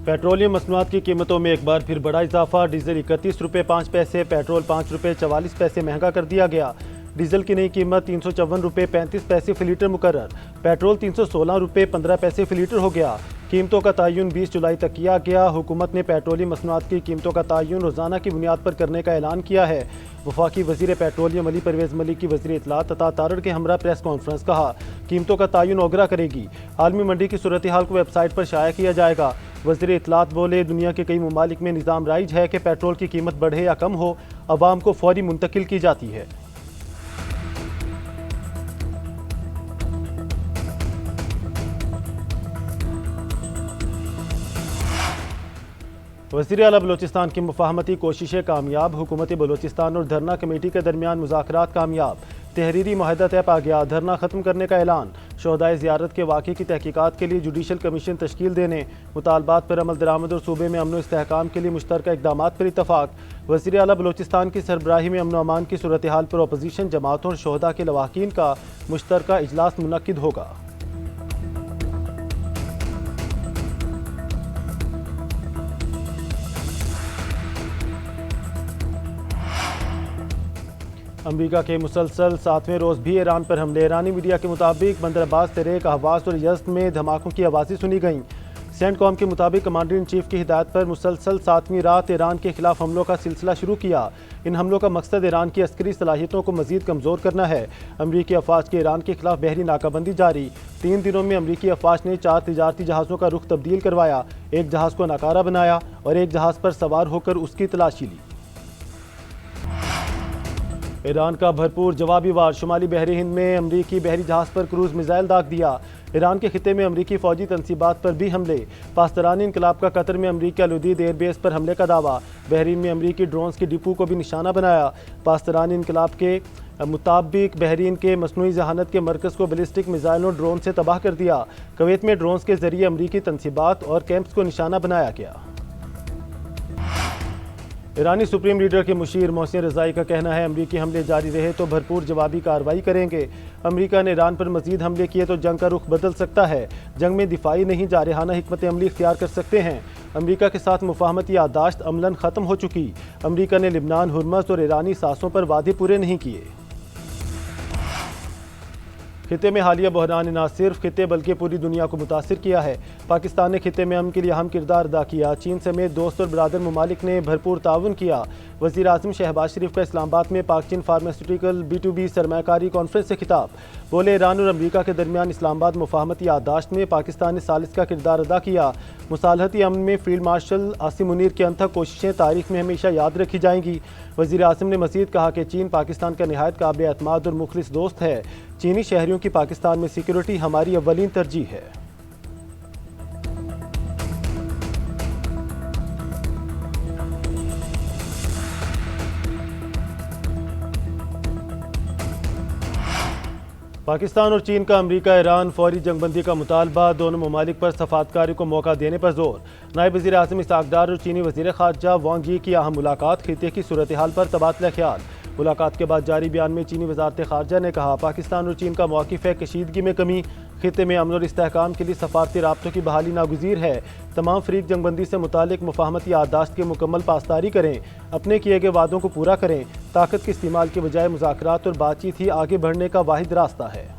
Petroleum मसनूआत की कीमतों में एक बार फिर बड़ा इजाफा। डीजल 31 रुपये 5 पैसे, पेट्रोल 5 रुपये 44 पैसे महंगा कर दिया गया। डीजल की नई कीमत 354 रुपये 35 पैसे फी लीटर मुकर्रर। पेट्रोल 316 रुपये 15 पैसे फी लीटर हो गया। कीमतों का तयन 20 जुलाई तक किया गया। हुकूमत ने पेट्रोलियम मसनूआत की कीमतों का तयन रोज़ाना की बुनियाद पर करने का ऐलान किया है। वफाकी वज़ीर पेट्रोलियम अली परवेज़ मलिक की वज़ीर इत्तलात तथा तारड़ के हमरा प्रेस कॉन्फ्रेंस कहा, कीमतों का तयन ओगरा करेगी। आलमी मंडी की सूरत हाल को वेबसाइट पर शाया किया जाएगा। वज़ीर इत्तलात बोले, दुनिया के कई ममालिक में निज़ाम राइज है कि पेट्रोल की कीमत बढ़े या कम हो, अवाम को फौरी मुंतकिल की जाती है। वज़ीर आला बलोचिस्तान की मुफाहमती कोशिशें कामयाब। हुकूमत बलोचिस्तान और धरना कमेटी के दरमियान मुज़ाकरात कामयाब। तहरीरी माहिदा तय पा गया। धरना ख़त्म करने का ऐलान। शोहदाए ज़ियारत के वाक़े की तहकीकात के लिए जुडिशल कमीशन तश्कील देने, मुतालबात पर अमल दरामद और सूबे में अमन व इस्तेहकाम के लिए मुश्तरका इक़दामात पर इत्तफ़ाक़। वज़ीर आला बलोचिस्तान की सरबराही में अमन व अमान की सूरत हाल पर अपोजिशन जमातों और शोहदा के लवाकीन का मुश्तरका इजलास मुनक्किद होगा। अमरीका के मुसलसल 7वें रोज़ भी ईरान पर हमले। ईरानी मीडिया के मुताबिक बंदर अब्बास, तरेक, अहवाज और यज़्द में धमाकों की आवाज़ें सुनी गईं। सेंटकॉम के मुताबिक कमांडर इन चीफ की हिदायत पर मुसलसल 7वीं रात ईरान के खिलाफ हमलों का सिलसिला शुरू किया। इन हमलों का मकसद ईरान की अस्करी सलाहियतों को मजीद कमज़ोर करना है। अमरीकी अफवाज की ईरान के खिलाफ बहरी नाकाबंदी जारी। 3 दिनों में अमरीकी अफवाज ने 4 तिजारती जहाज़ों का रुख तब्दील करवाया, एक जहाज़ को नाकारा बनाया और एक जहाज़ पर सवार होकर उसकी तलाशी ली। ईरान का भरपूर जवाबी वार। शुमाली बहरी हिंद में अमरीकी बहरी जहाज़ पर क्रूज़ मिसाइल दाग दिया। ईरान के खिते में अमरीकी फौजी तनसीबात पर भी हमले। पाकिस्तानी इनकलाब का कतर में अमरीकी अलूदीद एयरबेस पर हमले का दावा। बहरीन में अमरीकी ड्रोन्स की डिपो को भी निशाना बनाया। पाकिस्तानी इनकलाब के मुताबिक बहरीन के मसनूई जहानत के मरकज़ को बैलिस्टिक मिसाइलों ड्रोन से तबाह कर दिया। कुवैत में ड्रोन्स के जरिए अमरीकी तनसीबात और कैंप्स को निशाना बनाया गया। ईरानी सुप्रीम लीडर के मुशीर मोहसिन रज़ाई का कहना है, अमरीकी हमले जारी रहे तो भरपूर जवाबी कार्रवाई करेंगे। अमरीका ने ईरान पर मजीद हमले किए तो जंग का रुख बदल सकता है। जंग में दिफाई नहीं, जारहाना हिकमत अमली इख्तियार कर सकते हैं। अमरीका के साथ मुफाहमती याददाश्त अमलन ख़त्म हो चुकी। अमरीका ने लिबनान, हुर्मस और ईरानी सासों पर वादे पूरे नहीं किए। खिते में हालिया बहरान ने न सिर्फ खिते बल्कि पूरी दुनिया को मुतासिर किया है। पाकिस्तान ने खिते में अमन के लिए अहम किरदार अदा किया। चीन समेत दोस्त और बरादर ममालिक ने भरपूर ताउन किया। वज़ीर आज़म शहबाज शरीफ का इस्लामाबाद में पाक चीन फार्मास्यूटिकल B2B सरमायाकारी कॉन्फ्रेंस से खिताब। बोले, ईरान और अमरीका के दरमियान इस्लामाबाद मुफाहमती याददाश्त में पाकिस्तान ने सालिस का किरदार अदा किया। मुसालहती अमन में फील्ड मार्शल आसिम मुनीर की अनथक कोशिशें तारीख में हमेशा याद रखी जाएंगी। वज़ीर आज़म ने मज़ीद कहा कि चीन पाकिस्तान का निहायत काबिल एतमाद और मुखलिस दोस्त है। चीनी शहरियों की पाकिस्तान में सिक्योरिटी हमारी अव्वलीन तरजीह है। पाकिस्तान और चीन का अमरीका ईरान फौरी जंगबंदी का मुतालबा। दोनों ममालिक पर सफारतकारी को मौका देने पर जोर। नायब वज़ीर आज़म इसहाक डार और चीनी वज़ीर ख़ारजा वांग यी की अहम मुलाकात। खिते की सूरत हाल पर तबादला ख्याल। मुलाकात के बाद जारी बयान में चीनी वज़ारत ख़ारजा ने कहा, पाकिस्तान और चीन का मौक़िफ़ है कशीदगी में कमी। खिते में अमन और इस्तेहकाम के लिए सफारती राब्तों की बहाली नागुज़ीर है। तमाम फ़रीक जंगबंदी से मुतालिक मुफाहमती याददाश्त की मुकम्मल पासदारी करें। अपने किए गए वादों को पूरा करें। ताकत के इस्तेमाल के बजाय मुज़ाकरात और बातचीत ही आगे बढ़ने का वाहिद रास्ता है।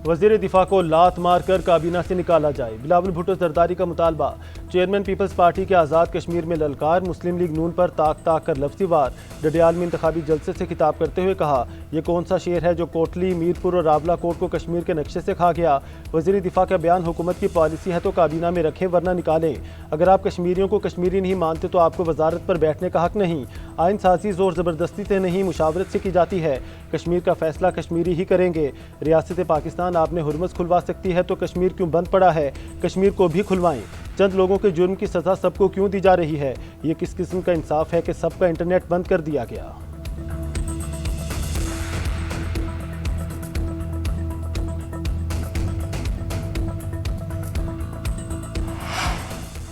वज़ीर दिफा को लात मार कर काबीना से निकाला जाए। बिलावल भुट्टो जरदारी का मुतालबा। चेयरमैन पीपल्स पार्टी के आज़ाद कश्मीर में ललकार। मुस्लिम लीग नून पर ताक ताक कर लफ्ज़ी वार। डडियाल में इंतखाबी जलसे से खिताब करते हुए कहा, यह कौन सा शेर है जो कोटली, मीरपुर और रावला कोट को कश्मीर के नक्शे से खा गया। वज़ीर दिफा का बयान, हुकूमत की पॉलिसी है तो काबीना में रखें वरना निकालें। अगर आप कश्मीरियों को कश्मीरी नहीं मानते तो आपको वजारत पर बैठने का हक नहीं। आइन साजी जोर ज़बरदस्ती से नहीं, मुशावरत से की जाती है। कश्मीर का फैसला कश्मीरी ही करेंगे। रियासत पाकिस्तान आपने हुर्मस खुलवा सकती है तो कश्मीर क्यों बंद पड़ा है? कश्मीर को भी खुलवाएं। चंद लोगों के जुर्म की सज़ा सबको क्यों दी जा रही है? ये किस किस्म का इंसाफ है कि सबका इंटरनेट बंद कर दिया गया?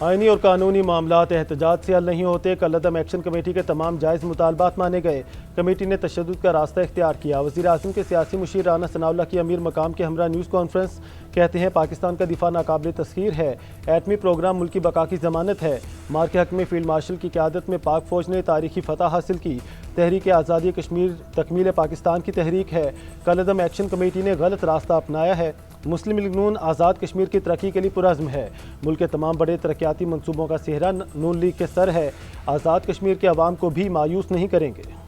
आईनी और कानूनी मामलात एहतजाज से हल नहीं होते, कलअदम एक्शन कमेटी के तमाम जायज़ मुतालबात माने गए। कमेटी ने तशद्दुद का रास्ता इख्तियार किया। वज़ीर आज़म के सियासी मुशीर राना सनाउल्लाह की अमीर मकाम के हमरा न्यूज़ कॉन्फ्रेंस। कहते हैं पाकिस्तान का दिफा नाकाबिल तस्खीर है, एटमी प्रोग्राम मुल्क की बका की जमानत है। मार के हक में फील्ड मार्शल की क़यादत में पाक फ़ौज ने तारीखी फ़तह हासिल की। तहरीक आज़ादी कश्मीर तकमील पाकिस्तान की तहरीक है। कलअदम एक्शन कमेटी ने गलत रास्ता अपनाया है। मुस्लिम लीग नून आज़ाद कश्मीर की तरक्की के लिए पुरज़्म है। मुल्क के तमाम बड़े तरक्याती मनसूबों का सेहरा नून लीग के सर है। आज़ाद कश्मीर के अवाम को भी मायूस नहीं करेंगे।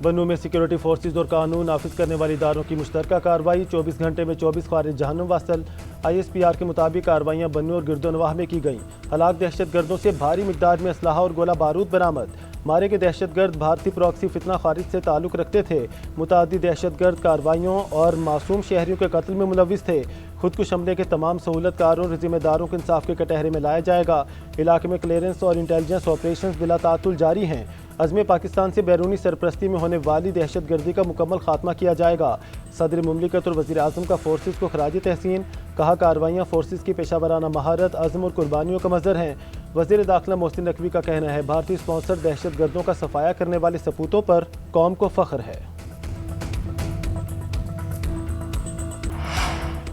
बन्नू में सिक्योरिटी फोर्सेज और कानून नाफिज करने वाले इदारों की मुश्तरका कार्रवाई। 24 घंटे में 24 खारिज जहन्नुम वासल। ISPR के मुताबिक कार्रवाइयाँ बन्नू और गिरदोनवाह में की गईं। हलाक दहशतगर्दों से भारी मिकदार में असलहा और गोला बारूद बरामद। मारे के दहशतगर्द भारतीय प्रॉक्सी फितना खारिज से ताल्लुक़ रखते थे। मुतादी दहशतगर्द कार्रवाइयों और मासूम शहरियों के कत्ल में मुलविस थे। खुदकुश हमले के तमाम सहूलतकारों और जिम्मेदारों को इंसाफ के कटहरे में लाया जाएगा। इलाके में क्लियरेंस और इंटेलिजेंस ऑपरेशन बिला तातुल जारी हैं। अज़्म पाकिस्तान से बैरूनी सरपरस्ती में होने वाली दहशतगर्दी का मुकम्मल खात्मा किया जाएगा। सदर मुमलिकत और वज़ीर आज़म का फोर्सेस को खराज तहसीन। कहा कार्रवाइयाँ फोर्सेस की पेशावराना महारत, अज़्म और कुर्बानियों का मज़हर हैं। वज़ीर दाखिला मोहसिन नकवी का कहना है भारतीय स्पॉन्सर दहशतगर्दों का सफाया करने वाले सपूतों पर कौम को फ़ख्र है।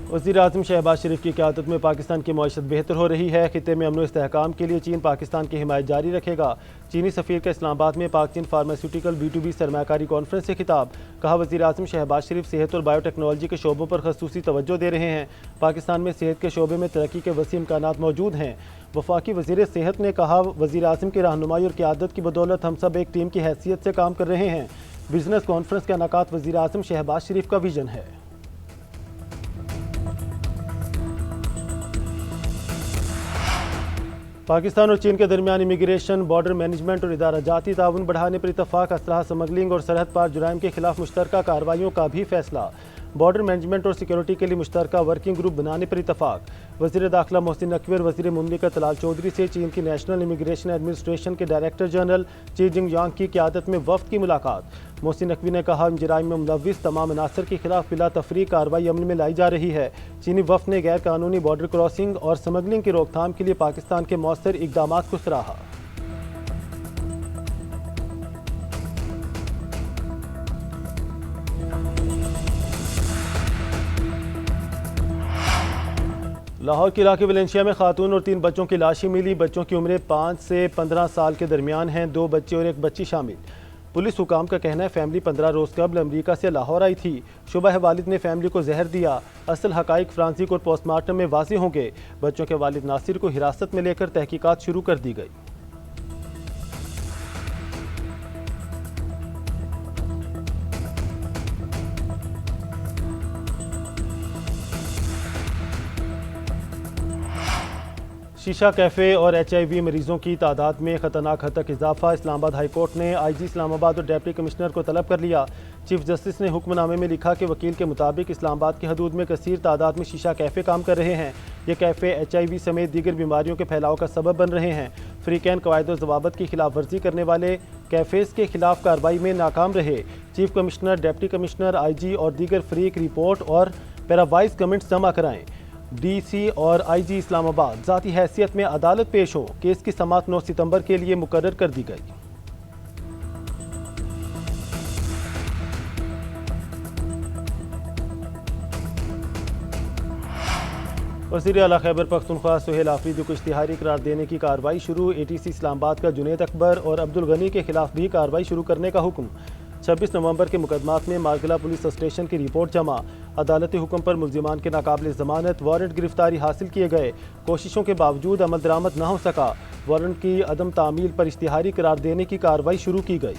वज़ीर आज़म शहबाज शरीफ की क़यादत में पाकिस्तान की मईशत बेहतर हो रही है। खित्ते में अमन व इस्तेहकाम के लिए चीन पाकिस्तान की हिमायत जारी रखेगा। चीनी सफ़ीर का इस्लामाबाद में पाक चीन फार्मास्यूटिकल B2B सरमाकारी कॉन्फ्रेंस से खिताब। कहा वज़ीर आज़म शहबाज शरीफ सेहत और बायोटेक्नोलॉजी के शोबों पर खसूसी तवज्जो दे रहे हैं। पाकिस्तान में सेहत के शोबे में तरक्की के वसी इम्कानात मौजूद हैं। वफाकी वज़ीर सेहत ने कहा वज़ीर आज़म की रहनुमाई और क़यादत की बदौलत हम सब एक टीम की हैसियत से काम कर रहे हैं। बिजनेस कॉन्फ्रेंस का इनेकाद वज़ीर आज़म शहबाज शरीफ का विजन है। पाकिस्तान और चीन के दरमियान इमिग्रेशन, बॉर्डर मैनेजमेंट और इदारा जाती ताउन बढ़ाने पर इतफाक। असलहा स्मगलिंग और सरहद पार जुराइम के खिलाफ मुश्तरका कार्रवाइयों का भी फैसला। बॉर्डर मैनेजमेंट और सिक्योरिटी के लिए मुश्तरका वर्किंग ग्रुप बनाने पर इतफाक। वज़ीर दाखिला मोहसिन नकवी और वज़ीर मुमलिकत तलाल चौधरी से चीन की नेशनल इमिग्रेशन एडमिनिस्ट्रेशन के डायरेक्टर जनरल ची जिंगयांग की क़यादत में वफ़द की मुलाकात। मोहसिन नकवी ने कहा जराइम में मुलविस तमाम अनासर के खिलाफ बिला तफरीक कार्रवाई अमल में लाई जा रही है। चीनी वफ़द ने गैर कानूनी बॉर्डर क्रॉसिंग और स्मगलिंग की रोकथाम के लिए पाकिस्तान के मौसर इक़दामात को सराहा। लाहौर के इलाके वलेंशिया में खातून और 3 बच्चों की लाशें मिली। बच्चों की उम्रें 5 से 15 साल के दरमियान हैं। 2 बच्चे और 1 बच्ची शामिल। पुलिस हुकाम का कहना है फैमिली 15 रोज़ कबल अमरीका से लाहौर आई थी। शुबह है वालिद ने फैमिली को जहर दिया। असल हकाइक फ्रांसिक और पोस्टमार्टम में वाज़ेह होंगे। बच्चों के वालिद नासिर को हिरासत में लेकर तहकीकात शुरू कर दी गई। शीशा कैफ़े और HIV मरीजों की तादाद में खतरनाक हद तक इजाफा। इस्लामाबाद हाई कोर्ट ने IG इस्लामाबाद और डिप्टी कमिश्नर को तलब कर लिया। चीफ जस्टिस ने हुक्मनामे में लिखा कि वकील के मुताबिक इस्लामाबाद की हदूद में कसीर तादाद में शीशा कैफ़े काम कर रहे हैं। ये कैफ़े HIV समेत दीगर बीमारियों के फैलाव का सबब बन रहे हैं। फ्रीकैन कवायद और ज़वाबत की खिलाफ वर्जी करने वाले कैफ़ेज़ के खिलाफ कार्रवाई में नाकाम रहे। Chief commissioner, deputy commissioner, IG और दीगर फ्रीक रिपोर्ट और पैरावाइज कमेंट्स जमा कराएँ। DC और IG इस्लामाबाद ज़ाती हैसियत में अदालत पेश हो। केस की समाअत 9 सितंबर के लिए मुकर्रर कर दी गई। वज़ीर आला खैबर पख्तूनख्वा सुहेल आफरीदी को इश्तिहारी करार देने की कार्रवाई शुरू। ATC इस्लामाबाद का जुनैद अकबर और अब्दुल गनी के खिलाफ भी कार्रवाई शुरू करने का हुक्म। 26 नवंबर के मुकदमात में मारगला पुलिस स्टेशन की रिपोर्ट जमा। अदालती हुक्म पर मुल्जिमान के नाकाबिल ज़मानत वारंट गिरफ्तारी हासिल किए गए। कोशिशों के बावजूद अमल दरामद न हो सका। वारंट की अदम तामील पर इश्तिहारी करार देने की कार्रवाई शुरू की गई।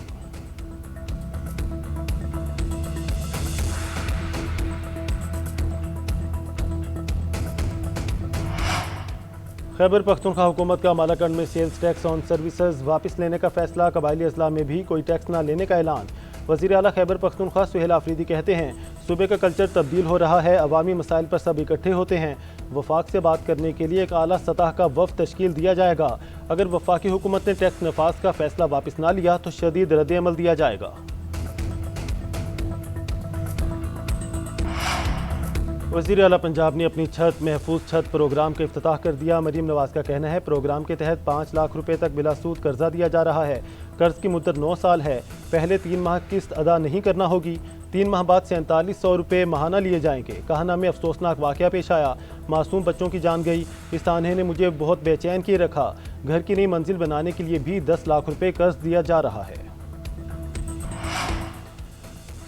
खैबर पख्तूनख्वा हुकूमत का मालाकंड में सेल्स टैक्स ऑन सर्विसेज वापस लेने का फैसला। कबायली अजला में भी कोई टैक्स न लेने का ऐलान। वज़ीर आला खैबर पख्तूनख्वा सुहेल आफरीदी कहते हैं सूबे का कल्चर तब्दील हो रहा है। अवामी मसाइल पर सब इकट्ठे होते हैं। वफाक से बात करने के लिए एक आला सतह का वफ़द तश्कील दिया जाएगा। अगर वफाकी हुकूमत ने टैक्स नफाज का फैसला वापस ना लिया तो शदीद रद्द-ए-अमल दिया जाएगा। वज़ीर आला पंजाब ने अपनी छत महफूज छत प्रोग्राम का इफ्तिताह कर दिया। मरीम नवाज का कहना है प्रोग्राम के तहत 5 लाख रुपए तक बिला सूद कर्जा दिया जा रहा है। कर्ज की मुद्दत 9 साल है। पहले 3 माह किस्त अदा नहीं करना होगी। 3 माह बाद 4700 रुपये माहाना लिए जाएंगे। कहना में अफसोसनाक वाक़या पेश आया। मासूम बच्चों की जान गई। इस तान्हे ने मुझे बहुत बेचैन किए रखा। घर की नई मंजिल बनाने के लिए भी 10 लाख रुपये कर्ज दिया जा रहा है।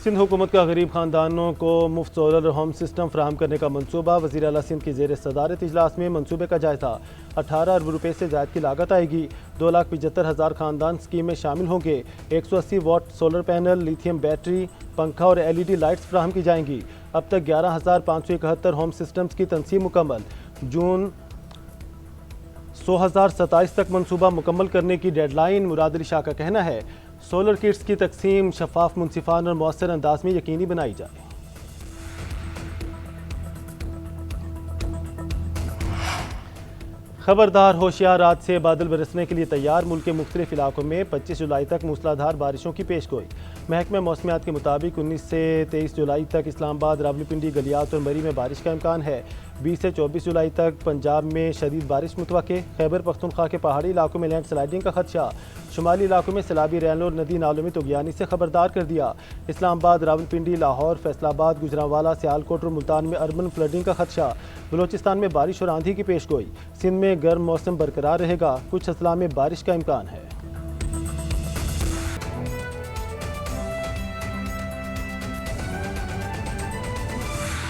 सिंध हुकूमत का गरीब खानदानों को मुफ्त सोलर होम सिस्टम फराहम करने का मनसूबा। वज़ीर आला सिंध की ज़ेर सदारत इजलास में मनसूबे का जायज़ा। 18 अरब रुपये से ज़ायद की लागत आएगी। 2,75,000 खानदान स्कीम में शामिल होंगे। 180 watt solar panel, lithium battery, पंखा और LED लाइट्स फराहम की जाएंगी। अब तक 11,571 होम सिस्टम्स की तनसीब मुकम्मल। जून 2027 तक मनसूबा मुकम्मल करने की डेडलाइन। मुराद अली शाह का कहना है सोलर किट्स की तकसीम शफाफ, मुनसिफाना और मौसर अंदाज में यकीनी बनाई जाए। खबरदार, होशियार, आज से बादल बरसने के लिए तैयार। मुल्क के मुख्तलिफ इलाकों में 25 जुलाई तक मूसलाधार बारिशों की पेशगोई। महकमा मौसमियात के मुताबिक 19 से 23 जुलाई तक इस्लामाबाद, रावलपिंडी, गलियात और मरी में बारिश का इम्कान है। 20 से 24 जुलाई तक पंजाब में शदीद बारिश मुतवक्के। खैबर पख्तूनख्वा के पहाड़ी इलाकों में लैंड स्लाइडिंग का खदशा। शुमाली इलाकों में सैलाबी रैलों और नदी नालों में तुगयानी से खबरदार कर दिया। इस्लामाबाद, रावलपिंडी, लाहौर, फैसलाबाद, गुजरांवाला, सियालकोट और मुल्तान में अर्बन फ्लडिंग का खदशा। बलोचिस्तान में बारिश और आंधी की पेशगोई। सिंध में गर्म मौसम बरकरार रहेगा। कुछ अजला में बारिश का इम्कान है।